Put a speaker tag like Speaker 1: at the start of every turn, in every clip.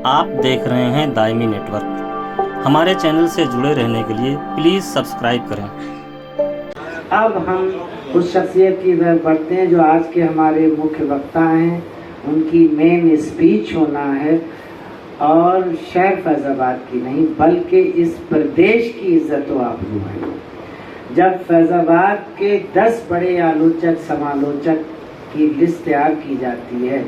Speaker 1: आप देख रहे हैं दायमी नेटवर्क। हमारे चैनल से जुड़े रहने के लिए प्लीज़ सब्सक्राइब करें।
Speaker 2: अब हम उस शख्सियत की तरफ बढ़ते हैं जो आज के हमारे मुख्य वक्ता हैं। उनकी मेन स्पीच होना है और शहर फैज़ाबाद की नहीं बल्कि इस प्रदेश की इज्जत व आबरू है। जब फैज़ाबाद के 10 बड़े आलोचक समालोचक की लिस्ट तैयार की जाती है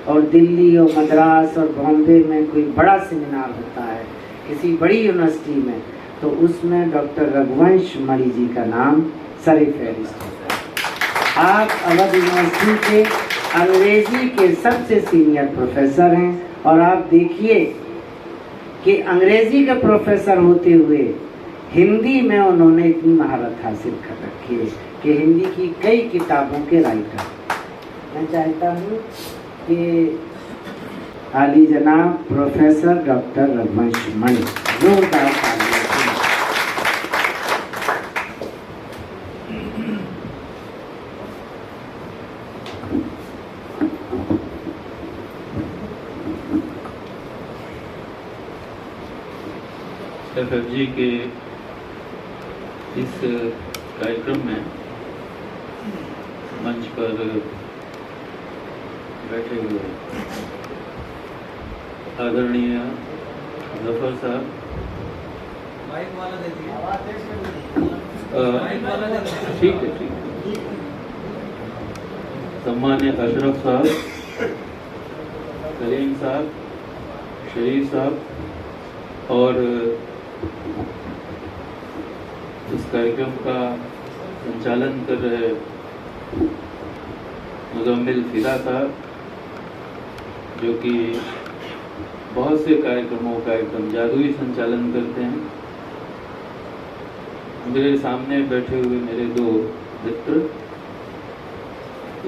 Speaker 2: और दिल्ली और मद्रास और बॉम्बे में कोई बड़ा सेमिनार होता है किसी बड़ी यूनिवर्सिटी में, तो उसमें डॉक्टर रघुवंश मणि जी का नाम सर फहरिस्त होता है। आप अवध यूनिवर्सिटी के अंग्रेजी के सबसे सीनियर प्रोफेसर हैं और आप देखिए कि अंग्रेजी के प्रोफेसर होते हुए हिंदी में उन्होंने इतनी महारत हासिल कर रखी है कि हिंदी की कई किताबों के राइटर। मैं चाहता हूँ कि आली जनाब प्रोफेसर डॉक्टर रघुवंश मणि जोरदार
Speaker 3: एफएफ जी के इस कार्यक्रम में मंच पर बैठे हुए आदरणीय जफर साहब, ठीक है, सम्मान्य अशरफ साहब, करीम साहब, शरीफ साहब और इस कार्यक्रम का संचालन कर रहे मुजम्मिल फिदा साहब, जो कि बहुत से कार्यक्रमों का एकदम जादुई संचालन करते हैं। मेरे सामने बैठे हुए मेरे दो मित्र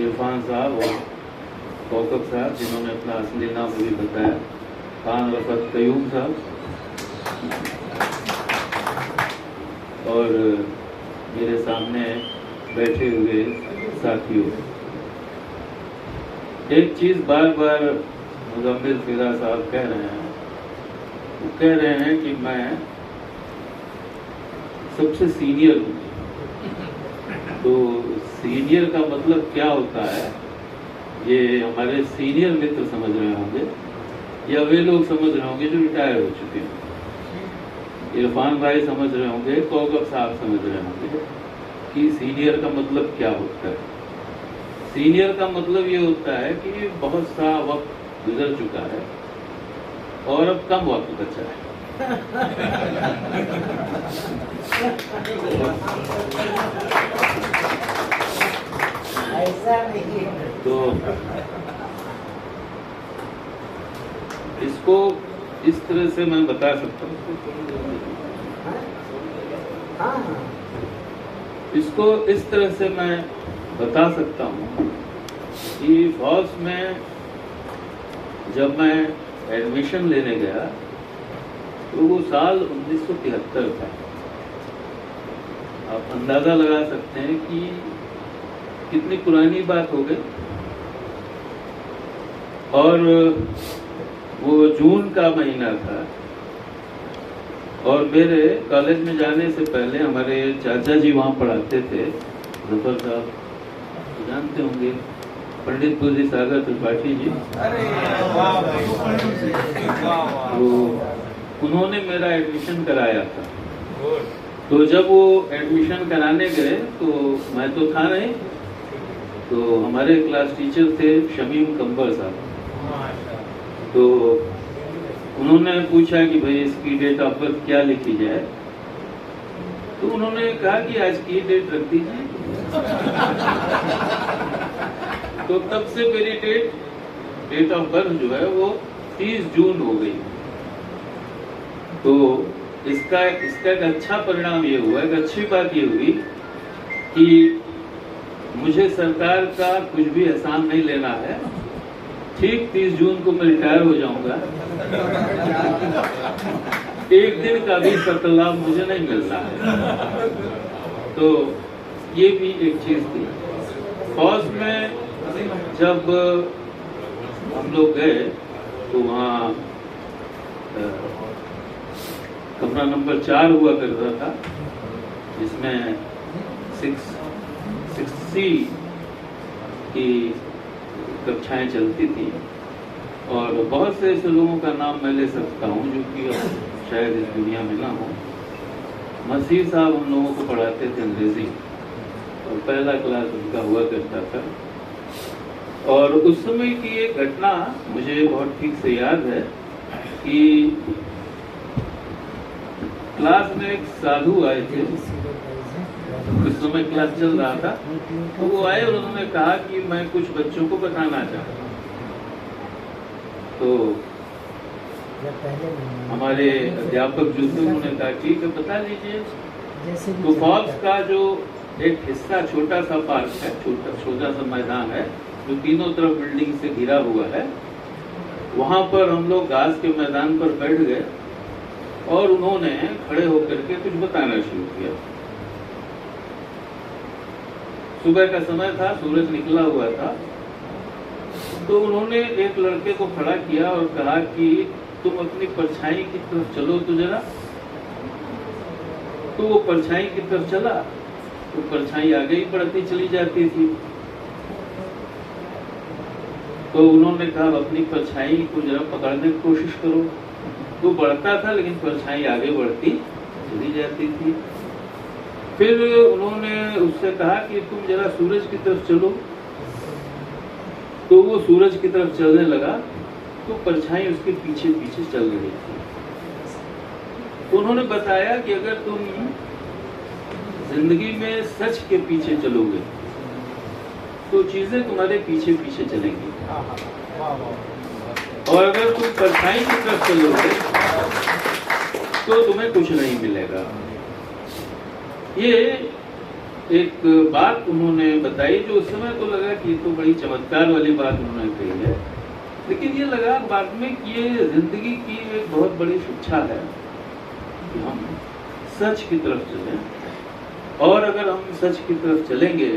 Speaker 3: इरफान साहब और कौकब साहब, जिन्होंने अपना असली नाम भी बताया, खान रफत कयूम साहब, और मेरे सामने बैठे हुए साथियों, एक चीज बार बार मुजम्मिल फिदा साहब कह रहे हैं, वो कह रहे हैं कि मैं सबसे सीनियर हूँ। तो सीनियर का मतलब क्या होता है, ये हमारे सीनियर मित्र समझ रहे होंगे या वे लोग समझ रहे होंगे जो रिटायर हो चुके हैं। इरफान भाई समझ रहे होंगे, कौकब साहब समझ रहे होंगे कि सीनियर का मतलब क्या होता है। सीनियर का मतलब ये होता है कि बहुत सा वक्त गुजर चुका है और अब कम वक्त बचा है।
Speaker 2: ऐसा नहीं है।
Speaker 3: तो इसको इस तरह से मैं बता सकता हूँ, इसको इस तरह से मैं बता सकता हूँ कि फौज में जब मैं एडमिशन लेने गया तो वो साल 1973 था। आप अंदाजा लगा सकते हैं कि कितनी पुरानी बात हो गई। और वो जून का महीना था और मेरे कॉलेज में जाने से पहले हमारे चाचा जी वहाँ पढ़ाते थे, जफर साहब जानते होंगे, पंडित पूजी सागर त्रिपाठी जी। तो उन्होंने मेरा एडमिशन कराया था। तो जब वो एडमिशन कराने गए तो मैं तो था नहीं, तो हमारे क्लास टीचर थे शमीम कंबर साहब। तो उन्होंने पूछा कि भाई इसकी डेट ऑफ बर्थ क्या लिखी जाए, तो उन्होंने कहा कि आज की डेट रख दीजिए। तो तब से मेरी डेट ऑफ बर्थ जो है वो 30 जून हो गई। तो इसका एक अच्छा परिणाम ये हुआ, एक अच्छी बात ये हुई कि मुझे सरकार का कुछ भी एहसान नहीं लेना है। ठीक 30 जून को मैं रिटायर हो जाऊंगा, एक दिन का भी सकल लाभ मुझे नहीं मिलना है। तो ये भी एक चीज थी। फौज में जब हम लोग गए तो वहाँ कमरा नंबर 4 हुआ करता था, जिसमें 6C की कक्षाएं चलती थी। और बहुत से ऐसे लोगों का नाम मैं ले सकता हूँ जो कि अब शायद इस दुनिया में ना हो। मसीह साहब हम लोगों को पढ़ाते थे अंग्रेजी, और पहला क्लास उनका हुआ करता था। और उस समय की एक घटना मुझे बहुत ठीक से याद है कि क्लास में एक साधु आए थे। उस समय क्लास चल रहा था, तो वो आए और उन्होंने कहा कि मैं कुछ बच्चों को बताना चाहता हूँ। तो हमारे अध्यापक जो थे उन्होंने कहा ठीक है बता लीजिए। तो फॉल्स का जो एक हिस्सा, छोटा सा पार्क है, छोटा सा मैदान है जो तीनों तरफ बिल्डिंग से घिरा हुआ है, वहां पर हम लोग घास के मैदान पर बैठ गए और उन्होंने खड़े होकर के कुछ बताना शुरू किया। सुबह का समय था, सूरज निकला हुआ था। तो उन्होंने एक लड़के को खड़ा किया और कहा कि तुम अपनी परछाई की तरफ चलो तो जरा। तो वो परछाई की तरफ चला, तो परछाई आगे ही बढ़ती चली जाती थी। तो उन्होंने कहा अपनी परछाई को जरा पकड़ने की कोशिश करो। तो बढ़ता था लेकिन परछाई आगे बढ़ती चली जाती थी। फिर उन्होंने उससे कहा कि तुम जरा सूरज की तरफ चलो। तो वो सूरज की तरफ चलने लगा, तो परछाई उसके पीछे पीछे चल रही थी। तो उन्होंने बताया कि अगर तुम जिंदगी में सच के पीछे चलोगे तो चीजें तुम्हारे पीछे पीछे चलेंगी, और अगर तुम परछाई की तरफ चलोगे तो तुम्हें कुछ नहीं मिलेगा। ये एक बात उन्होंने बताई जो उस समय तो लगा कि तो बड़ी चमत्कार वाली बात उन्होंने कही है, लेकिन ये लगा बाद में कि ये जिंदगी की एक बहुत बड़ी शिक्षा है कि हम सच की तरफ चलें, और अगर हम सच की तरफ चलेंगे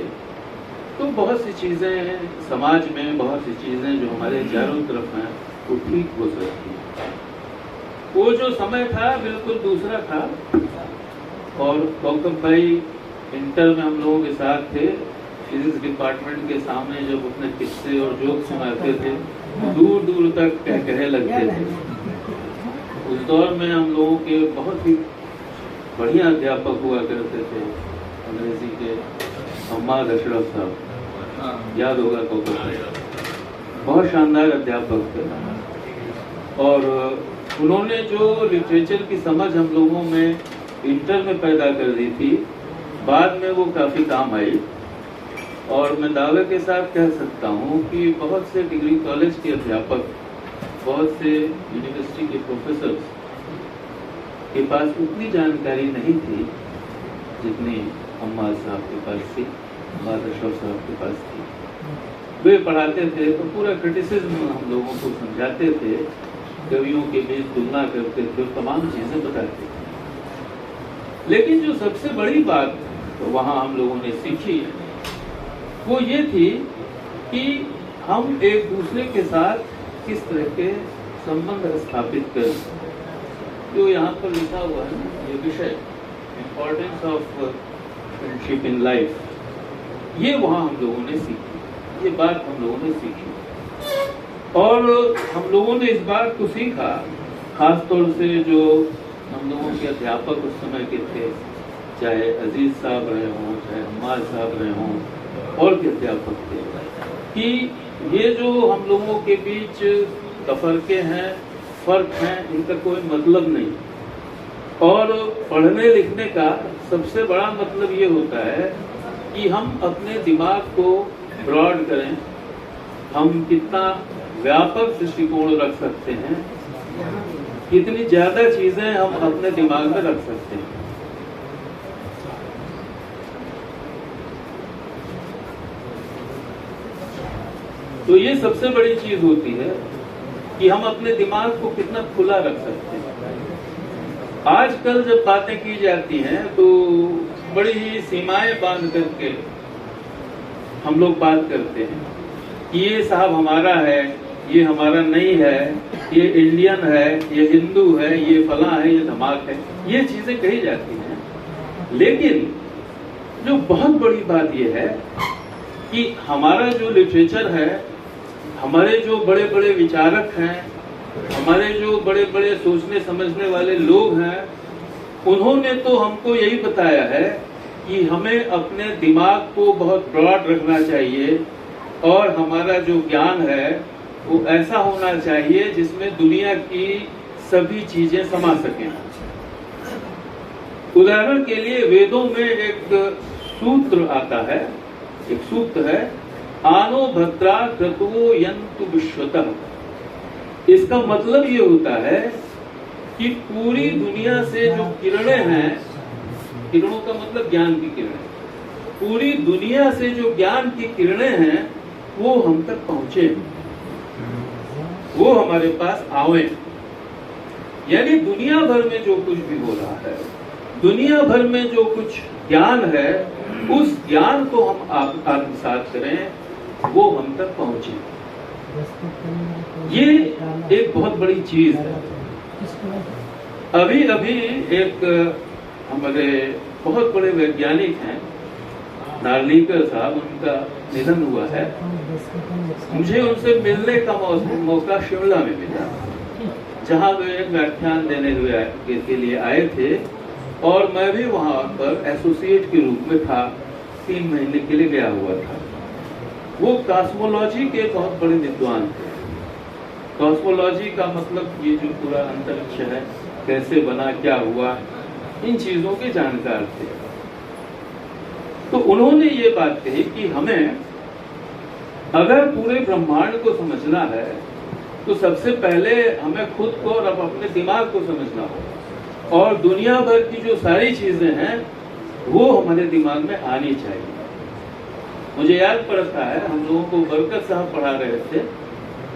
Speaker 3: तो बहुत सी चीजें समाज में, बहुत सी चीजें जो हमारे चारों तरफ हैं वो ठीक हो सकती हैं। वो जो समय था बिल्कुल दूसरा था। और कौकब भाई इंटर में हम लोगों के साथ थे। फिजिक्स डिपार्टमेंट के सामने जब अपने किस्से और जोक सुनाते थे, दूर दूर तक कह लगते थे। उस दौर में हम लोगों के बहुत ही बढ़िया अध्यापक हुआ करते थे अंग्रेजी के, हम्माद अशरफ साहब, याद होगा कौकब भाई, बहुत शानदार अध्यापक थे। और उन्होंने जो लिटरेचर की समझ हम लोगों में इंटर में पैदा कर दी थी, बाद में वो काफी काम आई। और मैं दावे के साथ कह सकता हूँ कि बहुत से डिग्री कॉलेज के अध्यापक, बहुत से यूनिवर्सिटी के प्रोफेसर के पास उतनी जानकारी नहीं थी जितनी हम्माद साहब के पास थी, हम्माद अशरफ साहब के पास थी। वे पढ़ाते थे तो पूरा क्रिटिसिज्म हम लोगों को समझाते थे, कवियों के बीच तुलना करते थे, तमाम चीजें बताते थे। लेकिन जो सबसे बड़ी बात तो वहाँ हम लोगों ने सीखी वो ये थी कि हम एक दूसरे के साथ किस तरह के संबंध स्थापित करें। जो यहाँ पर लिखा हुआ है ना, ये विषय importance of friendship in life, ये वहाँ हम लोगों ने सीखी, ये बात हम लोगों ने सीखी। और हम लोगों ने इस बात को सीखा, खासतौर से जो हम लोगों के अध्यापक उस समय के थे, चाहे अजीज साहब रहे हों, चाहे हम्माद साहब रहे हों, और के अध्यापक थे, कि ये जो हम लोगों के बीच तफरके हैं, फर्क हैं, इनका कोई मतलब नहीं। और पढ़ने लिखने का सबसे बड़ा मतलब ये होता है कि हम अपने दिमाग को ब्रॉड करें, हम कितना व्यापक दृष्टिकोण रख सकते हैं, कितनी ज्यादा चीजें हम अपने दिमाग में रख सकते हैं। तो ये सबसे बड़ी चीज होती है कि हम अपने दिमाग को कितना खुला रख सकते हैं। आजकल जब बातें की जाती हैं तो बड़ी ही सीमाएं बांध करके हम लोग बात करते हैं कि ये साहब हमारा है, ये हमारा नहीं है, ये इंडियन है, ये हिंदू है, ये फला है, ये धमाक है, ये चीजें कही जाती हैं। लेकिन जो बहुत बड़ी बात ये है कि हमारा जो लिटरेचर है, हमारे जो बड़े बड़े विचारक हैं, हमारे जो बड़े बड़े सोचने समझने वाले लोग हैं, उन्होंने तो हमको यही बताया है कि हमें अपने दिमाग को बहुत ब्रॉड रखना चाहिए और हमारा जो ज्ञान है वो ऐसा होना चाहिए जिसमें दुनिया की सभी चीजें समा सकें। उदाहरण के लिए वेदों में एक सूत्र आता है, एक सूक्त है, आनो भद्रा क्रतुओ यन्तु विश्वतः। इसका मतलब ये होता है कि पूरी दुनिया से जो किरणें हैं, किरणों का मतलब ज्ञान की किरणें, पूरी दुनिया से जो ज्ञान की किरणें हैं वो हम तक पहुंचे, वो हमारे पास आवे। यानी दुनिया भर में जो कुछ भी हो रहा है, दुनिया भर में जो कुछ ज्ञान है, उस ज्ञान को हम आत्मसात करें, वो हम तक पहुंचे। ये एक बहुत बड़ी चीज है। अभी अभी एक हमारे बहुत बड़े वैज्ञानिक हैं, नार्लिकर साहब, उनका निधन हुआ है। मुझे उनसे मिलने का मौका शिमला में मिला, जहां वे एक व्याख्यान देने के लिए आए थे और मैं भी वहां पर एसोसिएट के रूप में था, 3 महीने के लिए गया हुआ था। वो कॉस्मोलॉजी के बहुत बड़े विद्वान थे। कॉस्मोलॉजी का मतलब ये जो पूरा अंतरिक्ष है, कैसे बना, क्या हुआ, इन चीजों के जानकार थे। तो उन्होंने ये बात कही कि हमें अगर पूरे ब्रह्मांड को समझना है तो सबसे पहले हमें खुद को और अपने दिमाग को समझना होगा, और दुनिया भर की जो सारी चीजें हैं वो हमारे दिमाग में आनी चाहिए। मुझे याद पड़ता है, हम लोगों को बरकत साहब पढ़ा रहे थे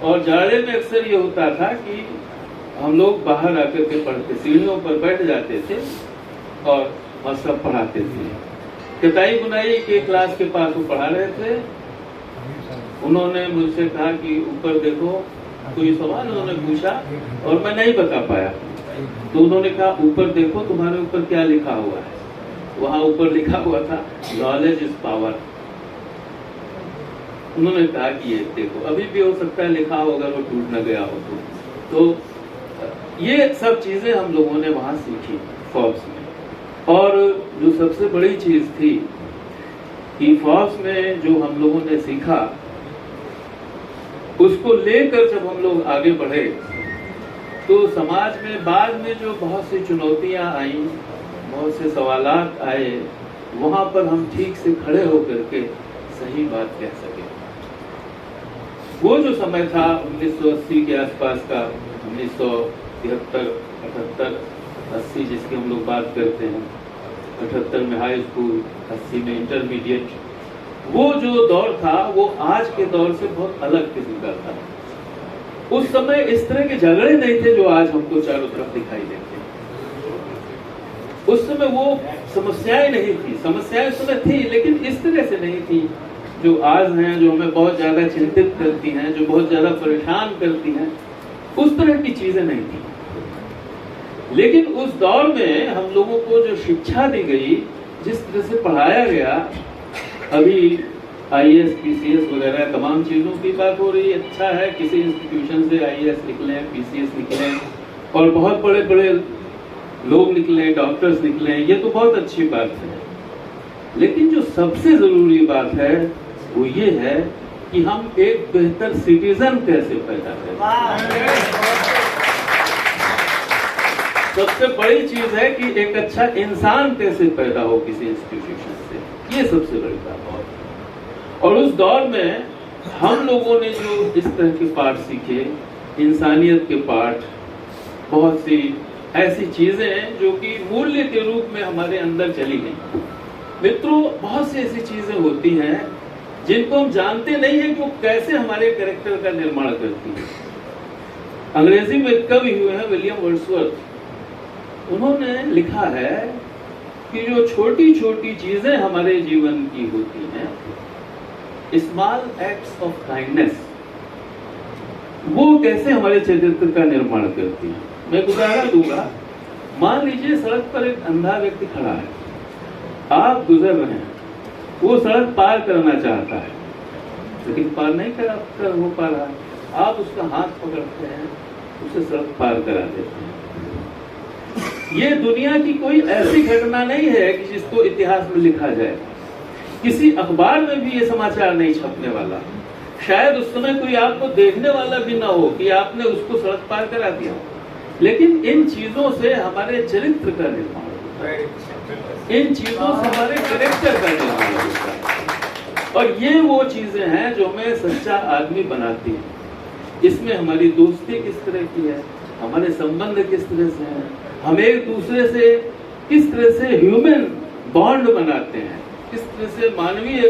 Speaker 3: और जाड़े में अक्सर ये होता था कि हम लोग बाहर आकर के पढ़ते, सीढ़ियों पर बैठ जाते थे और सब पढ़ाते थे। कताई बुनाई के क्लास के पास वो पढ़ा रहे थे। उन्होंने मुझसे कहा कि ऊपर देखो, कोई सवाल उन्होंने पूछा और मैं नहीं बता पाया। तो उन्होंने कहा ऊपर देखो, तुम्हारे ऊपर क्या लिखा हुआ है। वहां ऊपर लिखा हुआ था नॉलेज इज पावर। उन्होंने कहा कि ये देखो, अभी भी हो सकता है लिखा हो अगर वो टूट न गया हो तो ये सब चीजें हम लोगों ने वहां सीखी फॉब्स में। और जो सबसे बड़ी चीज थी कि फॉब्स में जो हम लोगों ने सीखा, उसको लेकर जब हम लोग आगे बढ़े तो समाज में बाद में जो बहुत सी चुनौतियां आई, बहुत से सवालात आए, वहां पर हम ठीक से खड़े होकर के सही बात कह सके। वो जो समय था 1980 के आसपास का, 1973, 78, 80 जिसकी हम लोग बात करते हैं, 78 में हाई स्कूल, 80 में इंटरमीडिएट, वो जो दौर था वो आज के दौर से बहुत अलग किस्म का था। उस समय इस तरह के झगड़े नहीं थे जो आज हमको चारों तरफ दिखाई देते। उस समय वो समस्याएं नहीं थी, समस्याएं उस समय थी लेकिन इस तरह से नहीं थी जो आज हैं, जो हमें बहुत ज्यादा चिंतित करती हैं, जो बहुत ज्यादा परेशान करती हैं। उस तरह की चीजें नहीं थी। लेकिन उस दौर में हम लोगों को जो शिक्षा दी गई, जिस तरह से पढ़ाया गया, अभी IAS, PCS वगैरह तमाम चीजों की बात हो रही है। अच्छा है किसी इंस्टीट्यूशन से IAS निकले, PCS निकले और बहुत बड़े बड़े लोग निकले, डॉक्टर्स निकले, ये तो बहुत अच्छी बात है। लेकिन जो सबसे जरूरी बात है वो ये है कि हम एक बेहतर सिटीजन कैसे पैदा करें। सबसे बड़ी चीज है कि एक अच्छा इंसान कैसे पैदा हो किसी इंस्टीट्यूशन से, ये सबसे बड़ी बात है। और उस दौर में हम लोगों ने जो इस तरह के पाठ सीखे, इंसानियत के पाठ, बहुत सी ऐसी चीजें जो कि मूल्य के रूप में हमारे अंदर चली गई। मित्रों, बहुत सी ऐसी चीजें होती हैं जिनको हम जानते नहीं है कि वो कैसे हमारे कैरेक्टर का निर्माण करती है। अंग्रेजी में एक कवि हुए हैं विलियम वर्ड्सवर्थ, उन्होंने लिखा है कि जो छोटी छोटी चीजें हमारे जीवन की होती हैं, स्मॉल एक्ट्स ऑफ काइंडनेस, वो कैसे हमारे चरित्र का निर्माण करती है। मैं एक उदाहरण दूंगा। मान लीजिए सड़क पर एक अंधा व्यक्ति खड़ा है, आप गुजर रहे हैं, वो सड़क पार करना चाहता है लेकिन पार नहीं कर हो पा रहा है, आप उसका हाथ पकड़ते हैं, उसे सड़क पार करा देते हैं। ये दुनिया की कोई ऐसी घटना नहीं है कि जिसको इतिहास में लिखा जाए, किसी अखबार में भी ये समाचार नहीं छपने वाला, शायद उस समय कोई आपको देखने वाला भी ना हो कि आपने उसको सड़क पार करा दिया, लेकिन इन चीजों से हमारे चरित्र का निर्माण होता है, इन चीजों से हमारे कैरेक्टर का निर्माण होता है। और ये वो चीजें हैं जो हमें सच्चा आदमी बनाती है। इसमें हमारी दोस्ती किस तरह की है, हमारे संबंध किस तरह से हैं, हम एक दूसरे से किस तरह से ह्यूमन बॉन्ड बनाते हैं, किस तरह से मानवीय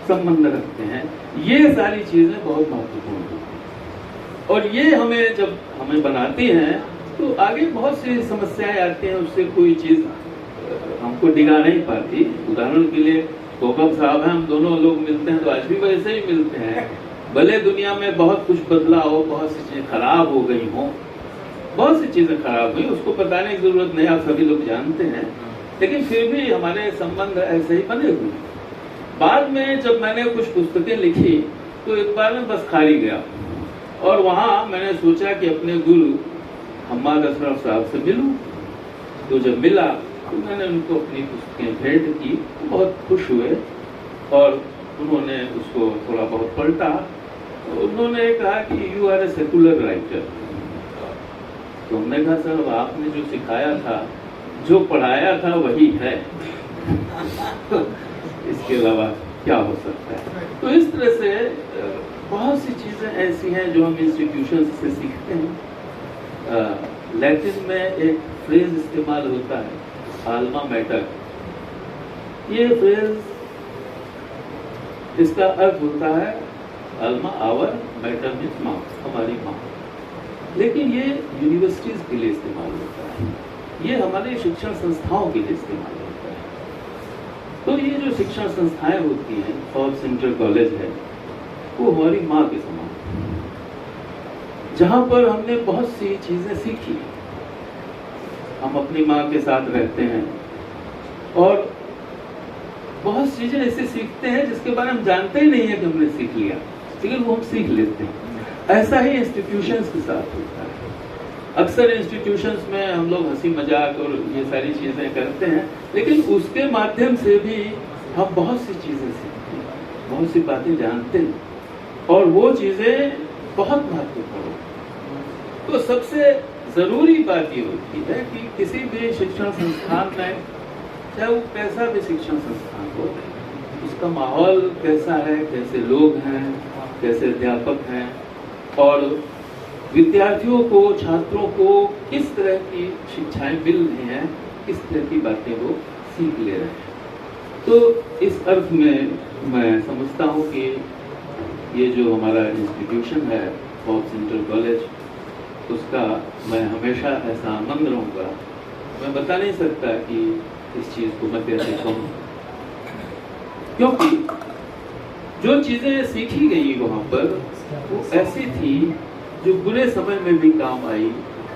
Speaker 3: संबंध रखते हैं, ये सारी चीजें बहुत महत्वपूर्ण होती हैं। और ये हमें जब हमें बनाती हैं तो आगे बहुत सी समस्याएं आती हैं, उससे कोई चीज हमको डिगा नहीं पाती। उदाहरण के लिए कोकब साहब हैं, हम दोनों लोग मिलते हैं तो आज भी वैसे ही मिलते हैं, भले दुनिया में बहुत कुछ बदला हो, बहुत सी चीजें खराब हो गई हो, बहुत सी चीजें खराब हुई, उसको बताने की जरूरत नहीं, आप सभी लोग जानते हैं, लेकिन फिर भी हमारे संबंध ऐसे ही बने हुए। बाद में जब मैंने कुछ पुस्तकें लिखी तो एक बार मैं बस खाली गया और वहां मैंने सोचा कि अपने गुरु हम्माद अशरफ साहब से मिलूं। तो जब मिला तो मैंने उनको अपनी पुस्तकें भेंट की, तो बहुत खुश हुए और उन्होंने उसको थोड़ा बहुत पलटा। तो उन्होंने कहा कि you are a secular writer. तो हमने कहा सर आपने जो सिखाया था, जो पढ़ाया था वही है इसके अलावा क्या हो सकता है। तो इस तरह से बहुत सी चीजें ऐसी हैं जो हम इंस्टीट्यूशन से सीखते हैं। लैटिन में एक फ्रेज इस्तेमाल होता है, आल्मा मैटर। ये फ्रेज, इसका अर्थ होता है आल्मा आवर, मैटर मीन्स माँ, हमारी माँ। लेकिन ये यूनिवर्सिटीज के लिए इस्तेमाल होता है, ये हमारे शिक्षण संस्थाओं के लिए इस्तेमाल होता है। तो ये जो शिक्षण संस्थाएं होती हैं, फॉर्ब सेंट्रल कॉलेज है, वो हमारी माँ के समान, जहां पर हमने बहुत सी चीजें सीखी। हम अपनी माँ के साथ रहते हैं और बहुत सी चीजें ऐसे सीखते हैं जिसके बारे में हम जानते ही नहीं है कि हमने सीख लिया, लेकिन वो हम सीख लेते हैं। ऐसा ही इंस्टीट्यूशंस के साथ होता है। अक्सर इंस्टीट्यूशंस में हम लोग हंसी मजाक और ये सारी चीजें करते हैं, लेकिन उसके माध्यम से भी हम बहुत सी चीजें सीखते हैं, बहुत सी बातें जानते हैं और वो चीजें बहुत महत्वपूर्ण हैं। तो सबसे जरूरी बात ये होती है कि किसी भी शिक्षण संस्थान में, चाहे वो कैसा भी शिक्षण संस्थान हो, उसका माहौल कैसा है, कैसे लोग हैं, कैसे अध्यापक हैं और विद्यार्थियों को, छात्रों को किस तरह की शिक्षाएं मिल रही हैं, किस तरह की बातें वो सीख ले रहे हैं। तो इस अर्थ में मैं समझता हूँ कि ये जो हमारा इंस्टीट्यूशन है फॉर्ब सेंट्रल कॉलेज, उसका मैं हमेशा ऐसा आनंद रहूँगा। मैं बता नहीं सकता कि इस चीज़ को मैं कैसे कहूँ, क्योंकि जो चीज़ें सीखी गई वहाँ पर वो ऐसी थी जो बुरे समय में भी काम आई,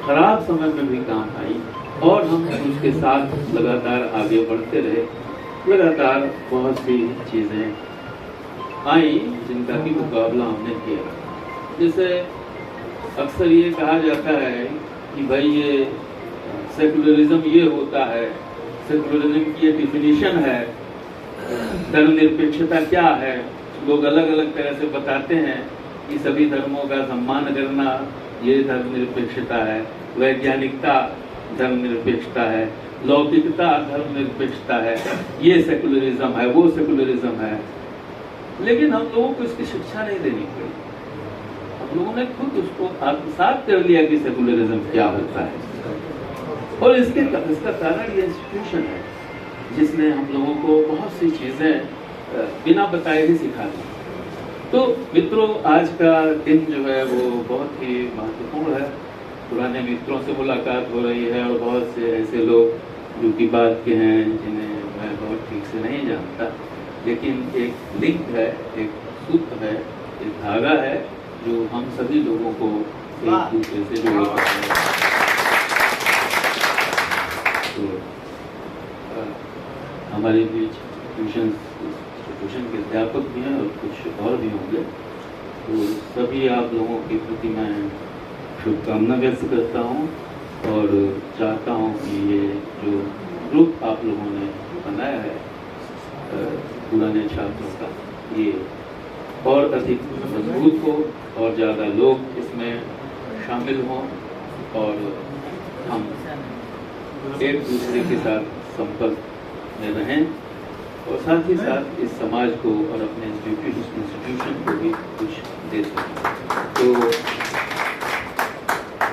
Speaker 3: खराब समय में भी काम आई और हम उसके साथ लगातार आगे बढ़ते रहे। लगातार बहुत सी चीज़ें आई जिनका भी मुकाबला हमने किया। जैसे अक्सर ये कहा जाता है कि भाई ये सेकुलरिज्म ये होता है, सेकुलरिज्म की ये डिफिनीशन है, धर्मनिरपेक्षता क्या है। लोग अलग अलग तरह से बताते हैं कि सभी धर्मों का सम्मान करना ये धर्मनिरपेक्षता है, वैज्ञानिकता धर्मनिरपेक्षता है, लौकिकता धर्मनिरपेक्षता है, ये सेकुलरिज्म है, वो सेकुलरिज्म है। लेकिन हम लोगों को इसकी शिक्षा नहीं देनी पड़ी, हम लोगों ने खुद उसको आत्मसात कर लिया कि सेकुलरिज्म क्या होता है। और इसका कारण ये इंस्टीट्यूशन है जिसने हम लोगों को बहुत सी चीज़ें बिना बताए ही सिखा दी। तो मित्रों, आज का दिन जो है वो बहुत ही महत्वपूर्ण है। पुराने मित्रों से मुलाकात हो रही है और बहुत से ऐसे लोग जो कि बात के हैं जिन्हें मैं बहुत ठीक से नहीं जानता, लेकिन एक लिंक है, एक सूत्र है, एक धागा है जो हम सभी लोगों को एक दूसरे से जोड़े रखता है। तो हमारे बीच ट्यूशन के अध्यापक भी हैं और कुछ और भी होंगे। तो सभी आप लोगों के प्रति मैं शुभकामना व्यक्त करता हूँ और चाहता हूँ कि ये जो ग्रुप आप लोगों ने बनाया है पुराने छात्रों का, ये और अधिक मजबूत हो और ज़्यादा लोग इसमें शामिल हों और हम एक दूसरे के साथ संपर्क में रहें और साथ ही साथ इस समाज को और अपने इंस्टीट्यूशन को भी कुछ दे सकें। तो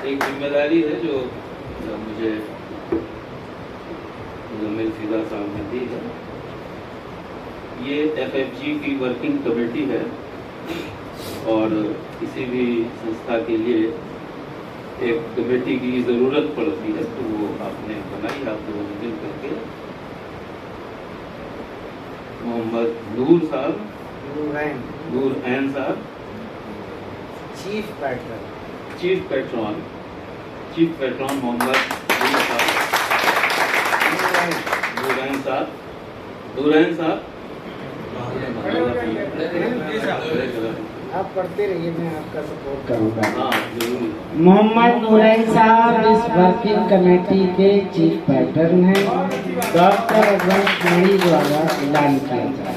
Speaker 3: एक जिम्मेदारी है जो मुझे मुज़म्मिल फिदा साहब ने दी है। ये FFG की वर्किंग कमेटी है और किसी भी संस्था के लिए एक कमेटी की ज़रूरत पड़ती है, तो वो आपने बनाई, आप लोगों ने मिल करके। मोहम्मद नूर साहब, नूर ऐन साहब,
Speaker 2: चीफ पैट्रन मोहम्मद नूर साहब,
Speaker 3: नूर ऐन साहब,
Speaker 2: आप पढ़ते रहिए, मैं आपका सपोर्ट करूंगा।
Speaker 3: हाँ जरूर।
Speaker 2: मोहम्मद नूरैन साहब इस वर्किंग कमेटी के चीफ पैटर्न हैं। डॉक्टर अजमत मणि द्वारा ऐलान किया जा रहा है।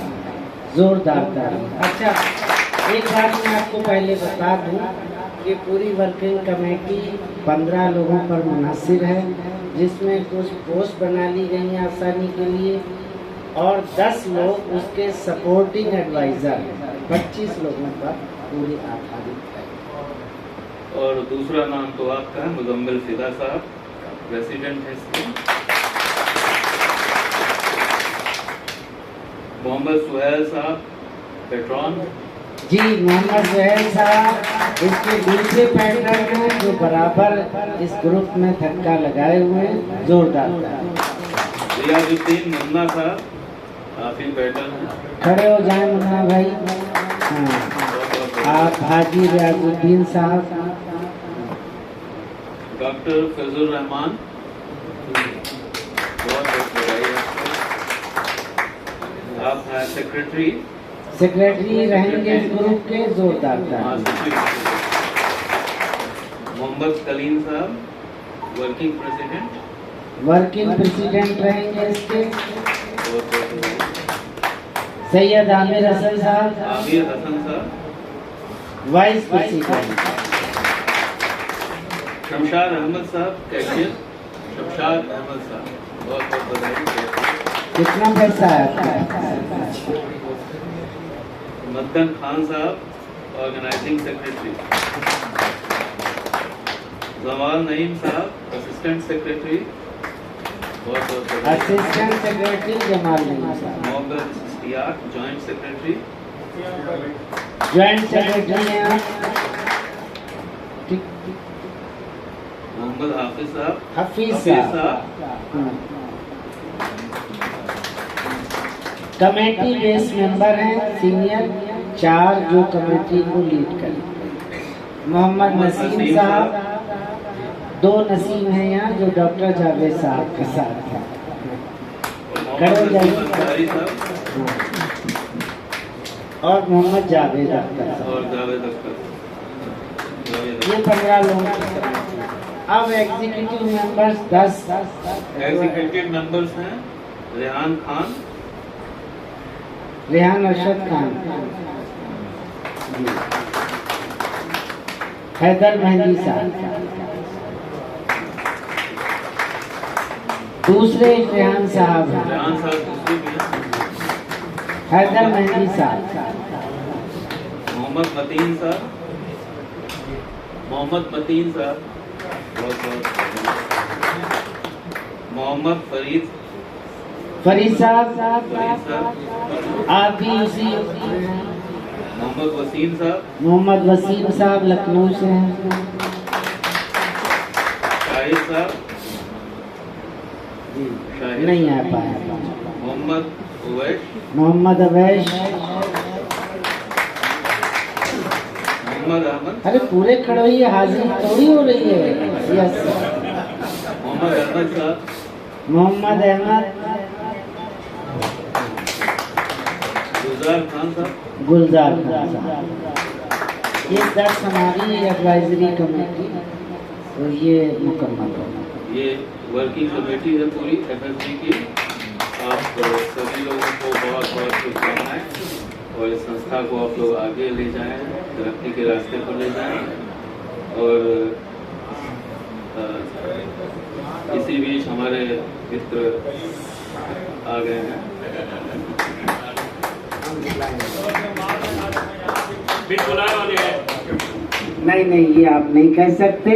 Speaker 2: जोरदार तारीफ। अच्छा, एक बात मैं आपको पहले बता दूं कि पूरी वर्किंग कमेटी 15 लोगों पर मुनहसिर है, जिसमें कुछ पोस्ट बना ली गई हैं आसानी के लिए और 10 लोग उसके सपोर्टिंग एडवाइज़र हैं। 25 लोगों पर पूरी आधारित है।
Speaker 3: और दूसरा नाम तो आपका है, मुज़म्मिल फिदा साहब, प्रेसिडेंट है इसके। मोहम्मद सुहेल साहब, पेट्रॉन।
Speaker 2: जी, मोहम्मद सुहेल साहब इसके दूसरे पैटर्न हैं जो बराबर इस ग्रुप में धक्का लगाए हुए हैं। जोरदार
Speaker 3: रियाजुद्दीन मुन्ना साहब, हाफिज पैटर्न है।
Speaker 2: खड़े हो जाए मुन्ना भाई। हाँ, आप हाजी रियाजुद्दीन साहब।
Speaker 3: डॉक्टर फैजुल रहमान, बहुत बहुत बधाई आपको। आप हैं सेक्रेटरी
Speaker 2: रहेंगे इस ग्रुप के। जोरदार
Speaker 3: मोहम्मद कलीम साहब,
Speaker 2: वर्किंग प्रेसिडेंट रहेंगे इसके। सैयद आमिर हसन साहब, वाइस प्रेसिडेंट।
Speaker 3: शमशाद अहमद साहब, कैशियर। शमशाद अहमद साहब, बहुत बहुत बधाई।
Speaker 2: कितना पैसा है आपका?
Speaker 3: मदन खान साहब, ऑर्गेनाइजिंग सेक्रेटरी। जमाल नईम साहब, असिस्टेंट सेक्रेटरी। बहुत बहुत
Speaker 2: असिस्टेंट सेक्रेटरी जमाल नईम साहब।
Speaker 3: Mohammad Ishtiaq, joint secretary.
Speaker 2: Joint secretary हैं आप।
Speaker 3: मोहम्मद
Speaker 2: हाफिज साहब। कमेटी बेस मेंबर हैं सीनियर 4 जो कमेटी को लीड करें। मोहम्मद नसीम साहब, 2 नसीम हैं यहाँ जो डॉक्टर जावेद साहब के साथ हैं। खड़े जाइए। और मोहम्मद जावेद अख्तर। ये 15 लोग। अब एग्जीक्यूटिव मेंबर्स 10
Speaker 3: एग्जीक्यूटिव मेंबर्स हैं
Speaker 2: रेहान अरशद खान, हैदर मेहंदी साहब। दूसरे रेहान साहब हैं, हैदर मेहंदी साहब।
Speaker 3: मोहम्मद मतीन साहब, मोहम्मद फरीद
Speaker 2: साहब। आप भी उसी। मोहम्मद वसीम साहब लखनऊ से हैं। नहीं आ पाए।
Speaker 3: मोहम्मद अवैश, मोहम्मद अहमद।
Speaker 2: अरे पूरे खड़े होइए, हाजिरी थोड़ी हो रही है। यस।
Speaker 3: मोहम्मद अहमद साहब।
Speaker 2: मोहम्मद अहमद।
Speaker 3: गुलजार खान साहब।
Speaker 2: गुलजार खान साहब। ये 10 हमारी एडवाइजरी कमेटी, तो ये मुकम्मल होगा।
Speaker 3: ये वर्किंग कमेटी है पूरी FSG की। आप सभी लोगों को बहुत बहुत शुभकामनाएं, और इस संस्था को आप लोग आगे ले जाएं, तरक्की के रास्ते पर ले जाएं। और इसी बीच हमारे मित्र आ गए हैं।
Speaker 2: नहीं, ये आप नहीं कह सकते।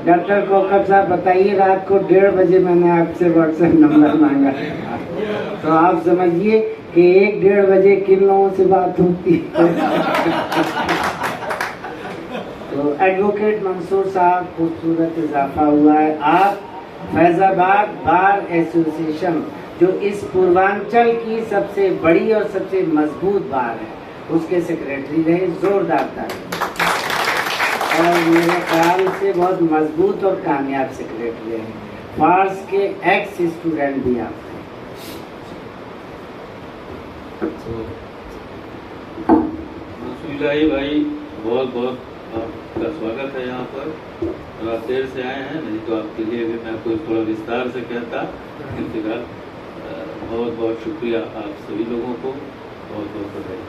Speaker 2: डॉक्टर कोकब साहब बताइए, रात को 1:30 बजे मैंने आपसे व्हाट्सएप नंबर मांगा, तो आप समझिए कि 1-1:30 बजे किन लोगों से बात होती है। तो एडवोकेट मंसूर साहब, खूबसूरत इजाफा हुआ है। आप फैजाबाद बार एसोसिएशन, जो इस पूर्वांचल की सबसे बड़ी और सबसे मजबूत बार है, उसके सेक्रेटरी रहे। जोरदार ताली। और मेरे ख्याल से बहुत मजबूत और कामयाब सेक्रेटरी रहे। फार्स के एक्स स्टूडेंट भी आप हैं।
Speaker 3: मंसूर भाई, बहुत बहुत आपका स्वागत है यहाँ पर। और आप देर से आए हैं, नहीं तो आपके लिए भी मैं कुछ थोड़ा विस्तार से कहता। इंतजार, बहुत बहुत शुक्रिया आप सभी लोगों को, बहुत बहुत बधाई।